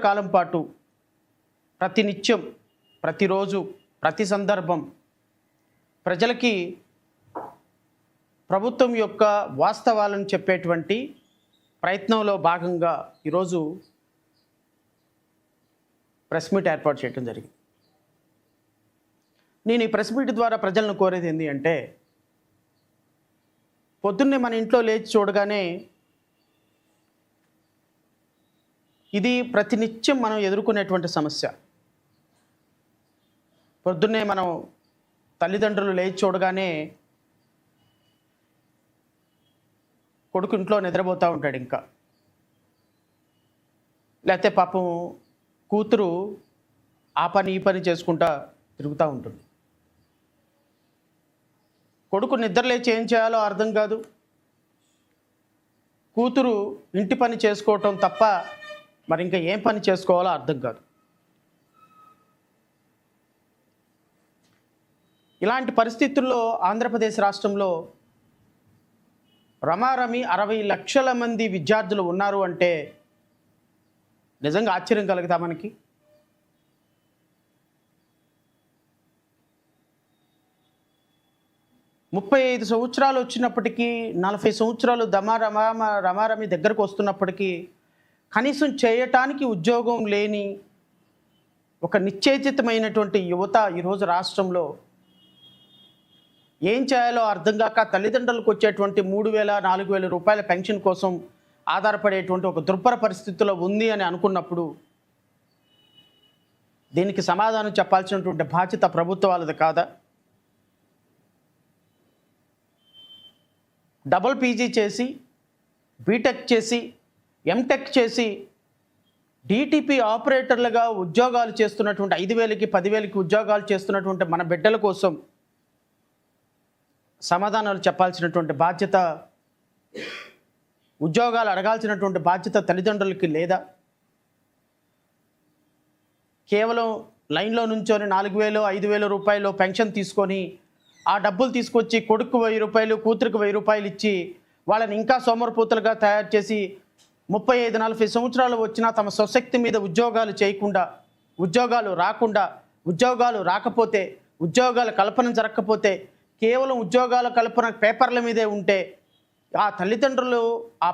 కాలం పాటు ప్రతినిత్యం, ప్రతిరోజు, ప్రతి సందర్భం ప్రజలకి ప్రభుత్వం యొక్క వాస్తవాలను చెప్పేటువంటి ప్రయత్నంలో భాగంగా ఈరోజు ప్రెస్ మీట్ ఏర్పాటు చేయడం జరిగింది. నేను ఈ ప్రెస్ మీట్ ద్వారా ప్రజలను కోరేది ఏంటి అంటే, పొద్దున్నే మన ఇంట్లో లేచి చూడగానే ఇది ప్రతినిత్యం మనం ఎదుర్కొనేటువంటి సమస్య. పొద్దున్నే మనం తల్లిదండ్రులు లేచి చూడగానే కొడుకు ఇంట్లో నిద్రపోతూ ఉంటాడు, ఇంకా లేకపోతే పాపం కూతురు ఆ పని ఈ పని చేసుకుంటా తిరుగుతూ ఉంటుంది. కొడుకు నిద్రలేచి ఏం చేయాలో అర్థం కాదు, కూతురు ఇంటి పని చేసుకోవటం తప్ప మరి ఇంకా ఏం పని చేసుకోవాలో అర్థం కాదు. ఇలాంటి పరిస్థితుల్లో ఆంధ్రప్రదేశ్ రాష్ట్రంలో రమారమి 60 లక్షల మంది విద్యార్థులు ఉన్నారు అంటే నిజంగా ఆశ్చర్యం కలుగుతా మనకి. ముప్పై 35 సంవత్సరాలు వచ్చినప్పటికీ, 40 సంవత్సరాలు రమారమి దగ్గరకు వస్తున్నప్పటికీ కనీసం చేయటానికి ఉద్యోగం లేని ఒక నిశ్చేజితమైనటువంటి యువత ఈరోజు రాష్ట్రంలో ఏం చేయాలో అర్థం కాక తల్లిదండ్రులకు వచ్చేటువంటి 3,000-4,000 రూపాయల పెన్షన్ కోసం ఆధారపడేటువంటి ఒక దుర్భర పరిస్థితిలో ఉంది అని అనుకున్నప్పుడు దీనికి సమాధానం చెప్పాల్సినటువంటి బాధ్యత ప్రభుత్వాలది కాదా? డబుల్ పీజీ చేసి, బీటెక్ చేసి, ఎంటెక్ చేసి డిటిపి ఆపరేటర్లుగా ఉద్యోగాలు చేస్తున్నటువంటి 5,000కి 10,000కి ఉద్యోగాలు చేస్తున్నటువంటి మన బిడ్డల కోసం సమాధానాలు చెప్పాల్సినటువంటి బాధ్యత, ఉద్యోగాలు అడగాల్సినటువంటి బాధ్యత తల్లిదండ్రులకి లేదా? కేవలం లైన్లో నుంచొని 4,000-5,000 రూపాయలు పెన్షన్ తీసుకొని ఆ డబ్బులు తీసుకొచ్చి కొడుకు 1,000 రూపాయలు, కూతురికి 1,000 రూపాయలు ఇచ్చి వాళ్ళని ఇంకా సోమరిపోతులుగా తయారు చేసి 35-40 సంవత్సరాలు వచ్చినా తమ స్వశక్తి మీద ఉద్యోగాలు చేయకుండా, ఉద్యోగాలు రాకుండా, ఉద్యోగాలు రాకపోతే, ఉద్యోగాల కల్పన జరగకపోతే, కేవలం ఉద్యోగాల కల్పన పేపర్ల మీదే ఉంటే ఆ తల్లిదండ్రులు ఆ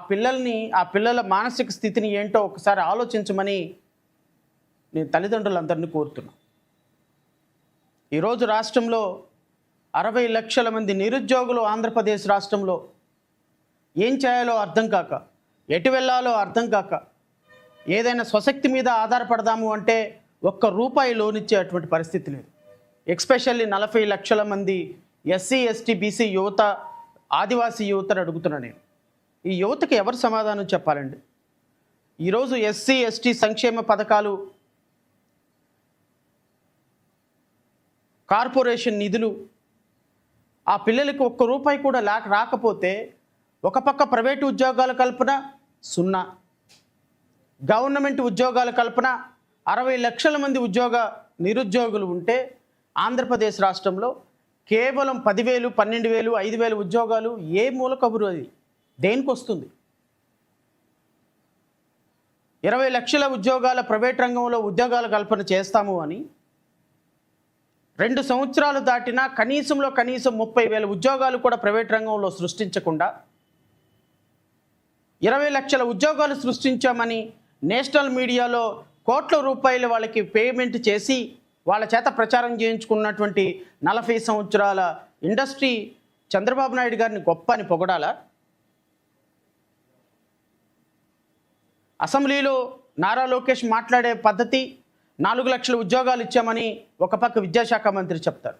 పిల్లల మానసిక స్థితిని ఏంటో ఒకసారి ఆలోచించమని నేను తల్లిదండ్రులందరినీ కోరుతున్నా. ఈరోజు రాష్ట్రంలో 60 లక్షల మంది నిరుద్యోగులు ఆంధ్రప్రదేశ్ రాష్ట్రంలో ఏం చేయాలో అర్థం కాక, ఎటు వెళ్ళాలో అర్థం కాక, ఏదైనా స్వశక్తి మీద ఆధారపడదాము అంటే ఒక్క రూపాయి లోన్ ఇచ్చేటువంటి పరిస్థితి లేదు. ఎక్స్పెషల్లీ 40 లక్షల మంది ఎస్సీ, ఎస్టీ, బీసీ యువత, ఆదివాసీ యువతను అడుగుతున్నా నేను. ఈ యువతకి ఎవరు సమాధానం చెప్పాలండి? ఈరోజు ఎస్సీ, ఎస్టీ సంక్షేమ పథకాలు, కార్పొరేషన్ నిధులు ఆ పిల్లలకి ఒక్క రూపాయి కూడా రాకపోతే ఒక పక్క ప్రైవేటు ఉద్యోగాల కల్పన 0, గవర్నమెంట్ ఉద్యోగాల కల్పన 60 లక్షల మంది నిరుద్యోగులు ఉంటే ఆంధ్రప్రదేశ్ రాష్ట్రంలో కేవలం 10,000, 12,000, 5,000 ఉద్యోగాలు ఏ మూల కబురు? అది దేనికి వస్తుంది? 20 లక్షల ఉద్యోగాల ప్రైవేట్ రంగంలో ఉద్యోగాల కల్పన చేస్తాము అని 2 సంవత్సరాలు దాటినా కనీసం 30,000 ఉద్యోగాలు కూడా ప్రైవేట్ రంగంలో సృష్టించకుండా 20 లక్షల ఉద్యోగాలు సృష్టించామని నేషనల్ మీడియాలో కోట్ల రూపాయలు వాళ్ళకి పేమెంట్ చేసి వాళ్ళ చేత ప్రచారం చేయించుకున్నటువంటి 40 సంవత్సరాల ఇండస్ట్రీ చంద్రబాబు నాయుడు గారిని గొప్ప అని పొగడాలా? అసెంబ్లీలో నారా లోకేష్ మాట్లాడే పద్ధతి 4 లక్షల ఉద్యోగాలు ఇచ్చామని ఒక పక్క విద్యాశాఖ మంత్రి చెప్తారు.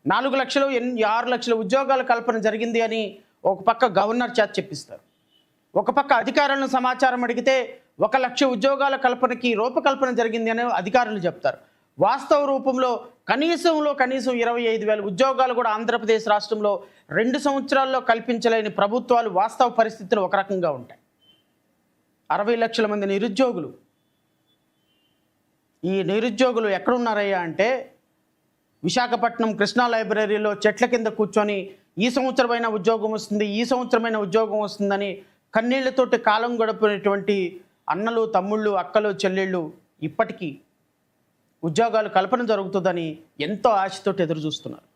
4 లక్షలు 6 లక్షల ఉద్యోగాల కల్పన జరిగింది అని ఒక పక్క గవర్నర్ చేత చెప్పిస్తారు. ఒక పక్క అధికారులను సమాచారం అడిగితే 1 లక్ష ఉద్యోగాల కల్పనకి రూపకల్పన జరిగింది అని అధికారులు చెప్తారు. వాస్తవ రూపంలో కనీసం 25,000 ఉద్యోగాలు కూడా ఆంధ్రప్రదేశ్ రాష్ట్రంలో 2 సంవత్సరాల్లో కల్పించలేని ప్రభుత్వాలు వాస్తవ పరిస్థితులు ఒక రకంగా ఉంటాయి. 60 లక్షల మంది నిరుద్యోగులు, ఈ నిరుద్యోగులు ఎక్కడున్నారయ్యా అంటే విశాఖపట్నం కృష్ణా లైబ్రరీలో చెట్ల కింద కూర్చొని ఈ సంవత్సరమైన ఉద్యోగం వస్తుంది, ఈ సంవత్సరమైన ఉద్యోగం వస్తుందని కన్నీళ్లతోటి కాలం గడిపినటువంటి అన్నలు, తమ్ముళ్ళు, అక్కలు, చెల్లెళ్ళు ఇప్పటికీ ఉద్యోగాలు కల్పన జరుగుతుందని ఎంతో ఆశతో ఎదురు చూస్తున్నారు.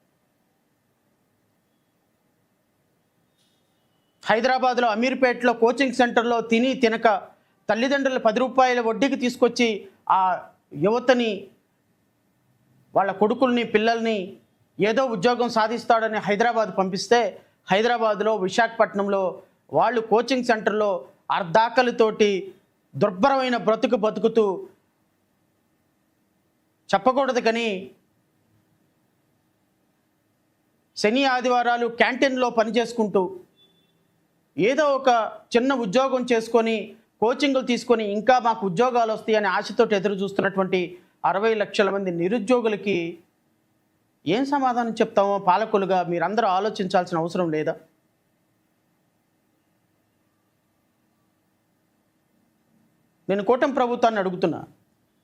హైదరాబాద్లో అమీర్పేటలో కోచింగ్ సెంటర్లో తిని తినక తల్లిదండ్రులు 10 రూపాయల వడ్డీకి తీసుకొచ్చి ఆ యువతని, వాళ్ళ కొడుకుల్ని, పిల్లల్ని ఏదో ఉద్యోగం సాధిస్తాడని హైదరాబాద్ పంపిస్తే, హైదరాబాద్లో విశాఖపట్నంలో వాళ్ళు కోచింగ్ సెంటర్లో అర్ధాకలితోటి దుర్భరమైన బతుకుతూ, చెప్పకూడదు కానీ శని ఆదివారాలు క్యాంటీన్లో పనిచేసుకుంటూ ఏదో ఒక చిన్న ఉద్యోగం చేసుకొని కోచింగ్లు తీసుకొని ఇంకా మాకు ఉద్యోగాలు వస్తాయని ఆశతో ఎదురు చూస్తున్నటువంటి 60 లక్షల మంది నిరుద్యోగులకి ఏం సమాధానం చెప్తామో పాలకులుగా మీరందరూ ఆలోచించాల్సిన అవసరం లేదా? నేను కూటమి ప్రభుత్వాన్ని అడుగుతున్నా,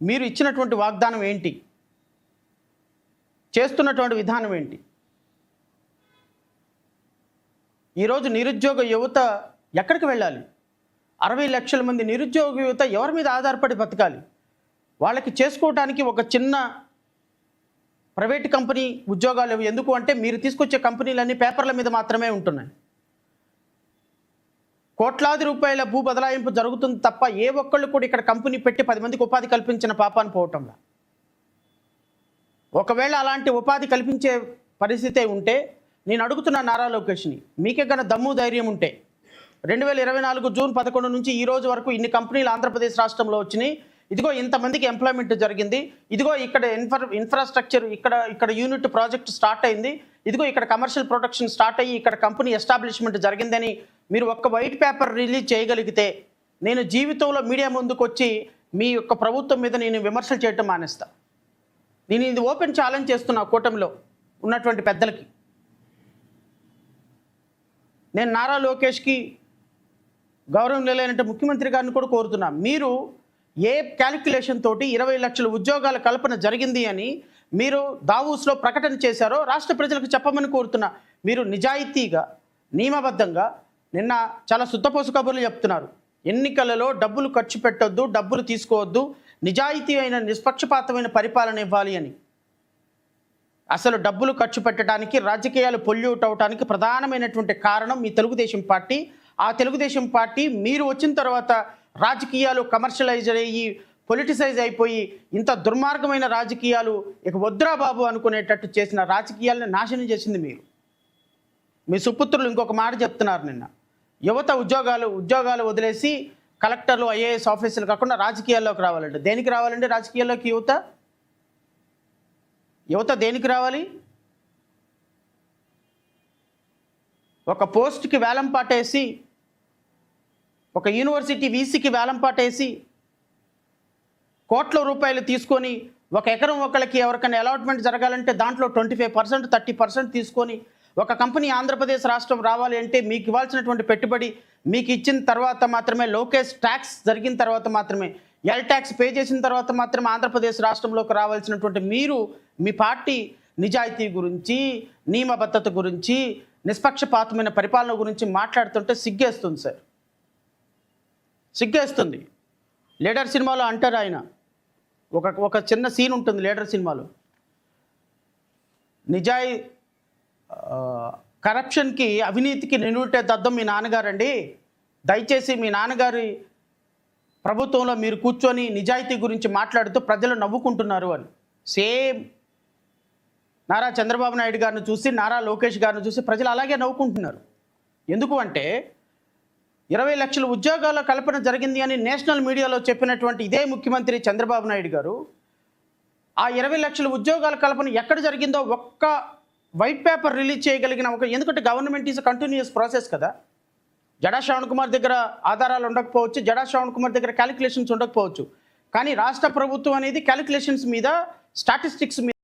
మీరు ఇచ్చినటువంటి వాగ్దానం ఏంటి? చేస్తున్నటువంటి విధానం ఏంటి? ఈరోజు నిరుద్యోగ యువత ఎక్కడికి వెళ్ళాలి? 60 లక్షల మంది నిరుద్యోగ యువత ఎవరి మీద ఆధారపడి బతకాలి? వాళ్ళకి చేసుకోవడానికి ఒక చిన్న ప్రైవేట్ కంపెనీ ఉద్యోగాలు ఎందుకు అంటే, మీరు తీసుకొచ్చే కంపెనీలన్నీ పేపర్ల మీద మాత్రమే ఉంటున్నాయి. కోట్లాది రూపాయల భూ బదలాయింపు జరుగుతుంది తప్ప ఏ ఒక్కళ్ళు కూడా ఇక్కడ కంపెనీ పెట్టి 10 మందికి ఉపాధి కల్పించిన పాపాన్ని పోవటంలా. ఒకవేళ అలాంటి ఉపాధి కల్పించే పరిస్థితే ఉంటే నేను అడుగుతున్న నారా లోకేష్ని, మీకే కన్నా దమ్ము ధైర్యం ఉంటే 2024 జూన్ 11 నుంచి ఈ రోజు వరకు ఇన్ని కంపెనీలు ఆంధ్రప్రదేశ్ రాష్ట్రంలో వచ్చినాయి, ఇదిగో ఇంతమందికి ఎంప్లాయ్మెంట్ జరిగింది, ఇదిగో ఇక్కడ ఇన్ఫ్రాస్ట్రక్చర్ ఇక్కడ యూనిట్ ప్రాజెక్ట్ స్టార్ట్ అయింది, ఇదిగో ఇక్కడ కమర్షియల్ ప్రొడక్షన్ స్టార్ట్ అయ్యి ఇక్కడ కంపెనీ ఎస్టాబ్లిష్మెంట్ జరిగిందని మీరు ఒక్క వైట్ పేపర్ రిలీజ్ చేయగలిగితే, నేను జీవితంలో మీడియా ముందుకు వచ్చి మీ యొక్క ప్రభుత్వం మీద నేను విమర్శలు చేయటం మానేస్తా. నేను ఇది ఓపెన్ ఛాలెంజ్ చేస్తున్నా కూటమిలో ఉన్నటువంటి పెద్దలకి. నేను నారా లోకేష్కి, గౌరవం లేనట్టు ముఖ్యమంత్రి గారిని కూడా కోరుతున్నా, మీరు ఏ క్యాలిక్యులేషన్ తోటి 20 లక్షల ఉద్యోగాల కల్పన జరిగింది అని మీరు దావూస్లో ప్రకటన చేశారో రాష్ట్ర ప్రజలకు చెప్పమని కోరుతున్నా. మీరు నిజాయితీగా, నియమబద్ధంగా నిన్న చాలా సుత్తపోసు కబుర్లు చెప్తున్నారు. ఎన్నికలలో డబ్బులు ఖర్చు పెట్టొద్దు, డబ్బులు తీసుకోవద్దు, నిజాయితీ అయిన నిష్పక్షపాతమైన పరిపాలన ఇవ్వాలి అని. అసలు డబ్బులు ఖర్చు పెట్టడానికి, రాజకీయాలు పొల్యూట్ అవడానికి ప్రధానమైనటువంటి కారణం మీ తెలుగుదేశం పార్టీ. ఆ తెలుగుదేశం పార్టీ మీరు వచ్చిన తర్వాత రాజకీయాలు కమర్షియలైజ్ అయ్యి పొలిటిసైజ్ అయిపోయి ఇంత దుర్మార్గమైన రాజకీయాలు ఇక వద్దురా బాబు అనుకునేటట్టు చేసిన రాజకీయాలను నాశనం చేసింది మీరు. మీ సుపుత్రులు ఇంకొక మాట చెప్తున్నారు నిన్న, యువత ఉద్యోగాలు వదిలేసి కలెక్టర్లు, ఐఏఎస్ ఆఫీసర్లు కాకుండా రాజకీయాల్లోకి రావాలంటే. దేనికి రావాలంటే రాజకీయాల్లోకి యువత దేనికి రావాలి? ఒక పోస్ట్కి వేలం పాటేసి, ఒక యూనివర్సిటీ వీసీకి వేలం పాటేసి కోట్ల రూపాయలు తీసుకొని, ఒక ఎకరం ఒకళ్ళకి ఎవరికైనా అలాట్మెంట్ జరగాలంటే దాంట్లో 25%, 30% తీసుకొని ఒక కంపెనీ ఆంధ్రప్రదేశ్ రాష్ట్రం రావాలి అంటే మీకు ఇవ్వాల్సినటువంటి పెట్టుబడి మీకు ఇచ్చిన తర్వాత మాత్రమే, లోకేష్ ట్యాక్స్ జరిగిన తర్వాత మాత్రమే, ఎల్ ట్యాక్స్ పే చేసిన తర్వాత మాత్రమే ఆంధ్రప్రదేశ్ రాష్ట్రంలోకి రావాల్సినటువంటి మీరు మీ పార్టీ నిజాయితీ గురించి, నియమబద్ధత గురించి, నిష్పక్షపాతమైన పరిపాలన గురించి మాట్లాడుతుంటే సిగ్గేస్తుంది సార్, సిగ్గేస్తుంది. లీడర్ సినిమాలో అంటారు ఆయన, ఒక చిన్న సీన్ ఉంటుంది లీడర్ సినిమాలో, కరప్షన్కి, అవినీతికి నిలువుటే దద్దం మీ నాన్నగారండి, దయచేసి మీ నాన్నగారి ప్రభుత్వంలో మీరు కూర్చొని నిజాయితీ గురించి మాట్లాడుతూ ప్రజలు నవ్వుకుంటున్నారు అని. సేమ్ నారా చంద్రబాబు నాయుడు గారిని చూసి, నారా లోకేష్ గారిని చూసి ప్రజలు అలాగే నవ్వుకుంటున్నారు. ఎందుకు అంటే 20 లక్షల ఉద్యోగాల కల్పన జరిగింది అని నేషనల్ మీడియాలో చెప్పినటువంటి ఇదే ముఖ్యమంత్రి చంద్రబాబు నాయుడు గారు ఆ 20 లక్షల ఉద్యోగాల కల్పన ఎక్కడ జరిగిందో ఒక్క వైట్ పేపర్ రిలీజ్ చేయగలిగిన ఎందుకంటే గవర్నమెంట్ ఈజ్ కంటిన్యూస్ ప్రాసెస్ కదా. జడా శ్రవణ్ కుమార్ దగ్గర ఆధారాలు ఉండకపోవచ్చు, జడా శ్రవణ్ కుమార్ దగ్గర క్యాలిక్యులేషన్స్ ఉండకపోవచ్చు, కానీ రాష్ట్ర ప్రభుత్వం అనేది క్యాలిక్యులేషన్స్ మీద, స్టాటిస్టిక్స్ మీద